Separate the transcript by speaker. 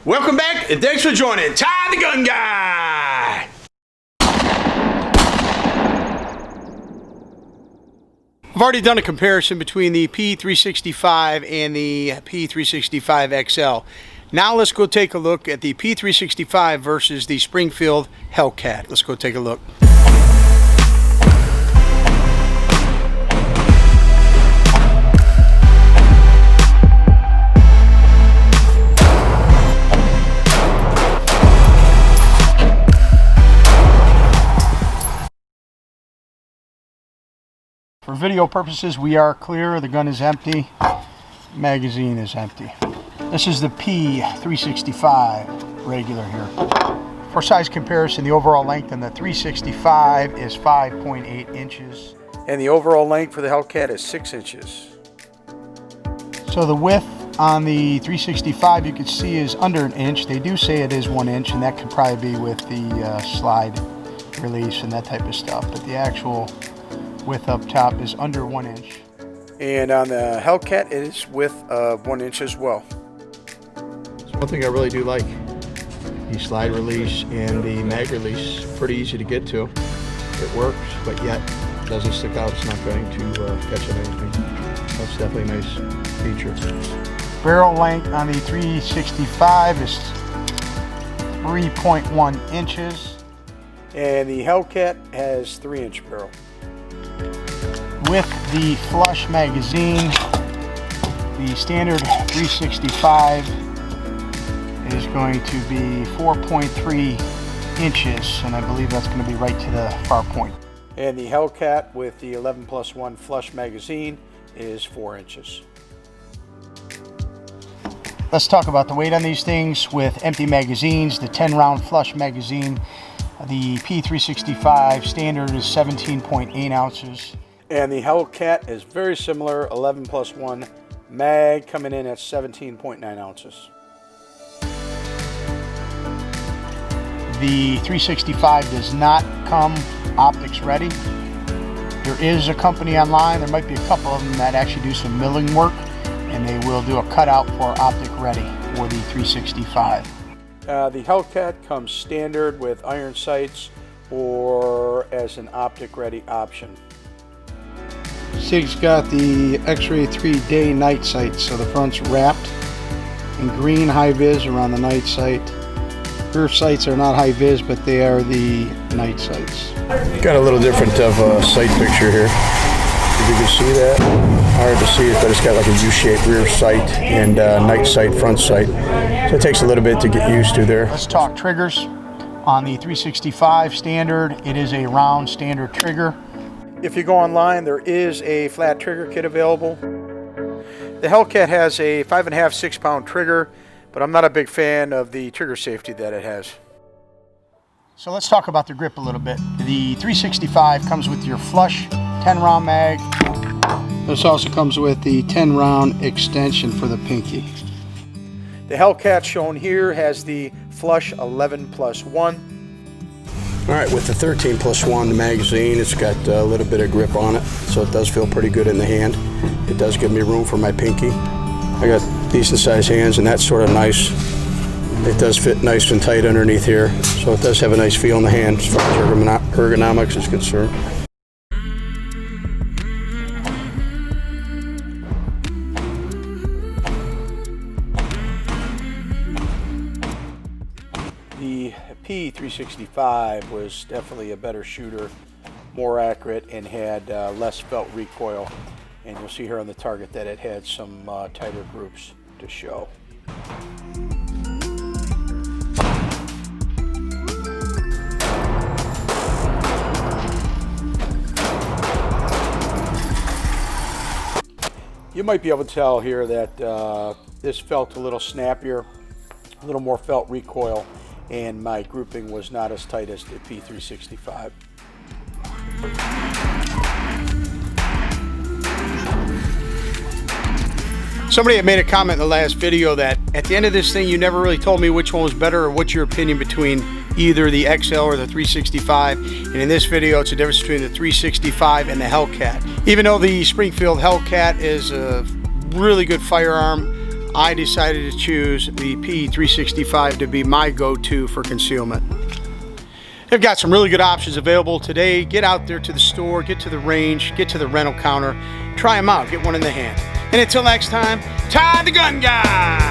Speaker 1: Welcome back, and thanks for joining Ty the Gun Guy. I've already done a comparison between the P365 and the P365 XL. Now let's go take a look at the P365 versus the Springfield Hellcat. Let's go take a look. For video purposes, we are clear. The gun is empty. Magazine is empty. This is the P365 regular here. For size comparison, the overall length on the 365 is 5.8 inches. And the overall length for the Hellcat is 6 inches. So the width on the 365 you can see is under 1 inch. They do say it is 1 inch, and that could probably be with the slide release and that type of stuff. But the actual width up top is under 1 inch. And on the Hellcat, it is width of 1 inch as well. So one thing I really do like, the slide release and the mag release, pretty easy to get to. It works, but yet it doesn't stick out. It's not going to catch on anything. That's definitely a nice feature. Barrel length on the 365 is 3.1 inches. And the Hellcat has 3-inch barrel. With the flush magazine, the standard 365 is going to be 4.3 inches, and I believe that's going to be right to the far point. And the Hellcat with the 11+1 flush magazine is 4 inches. Let's talk about the weight on these things. With empty magazines, the 10-round flush magazine, the P365 standard is 17.8 ounces. And the Hellcat is very similar, 11+1 mag, coming in at 17.9 ounces. The 365 does not come optics ready. There is a company online, there might be a couple of them that actually do some milling work, and they will do a cutout for optic ready for the 365. The Hellcat comes standard with iron sights or as an optic ready option. SIG's got the X-ray 3 day night sight, so the front's wrapped in green high vis around the night sight. Rear sights are not high vis, but they are the night sights. Got a little different of a sight picture here. If you can see that, hard to see it, but it's got like a U-shaped rear sight and night sight, front sight. So it takes a little bit to get used to there. Let's talk triggers. On the 365 standard, it is a round standard trigger. If you go online, there is a flat trigger kit available. The Hellcat has a 5.5, 6 pound trigger, but I'm not a big fan of the trigger safety that it has. So let's talk about the grip a little bit. The 365 comes with your flush 10-round mag. This also comes with the 10-round extension for the pinky. The Hellcat shown here has the flush 11+1. Alright, with the 13+1 magazine, it's got a little bit of grip on it, so it does feel pretty good in the hand. It does give me room for my pinky. I got decent sized hands, and that's sort of nice. It does fit nice and tight underneath here, so it does have a nice feel in the hand as far as ergonomics is concerned. The P365 was definitely a better shooter, more accurate, and had less felt recoil. And you'll see here on the target that it had some tighter groups to show. You might be able to tell here that this felt a little snappier, a little more felt recoil, and my grouping was not as tight as the P365. Somebody had made a comment in the last video that at the end of this thing you never really told me which one was better or what's your opinion between either the XL or the 365, and in this video it's the difference between the 365 and the Hellcat. Even though the Springfield Hellcat is a really good firearm, I decided to choose the P365 to be my go-to for concealment. They've got some really good options available today. Get out there to the store, get to the range, get to the rental counter, try them out, get one in the hand. And until next time, tie the gun guy!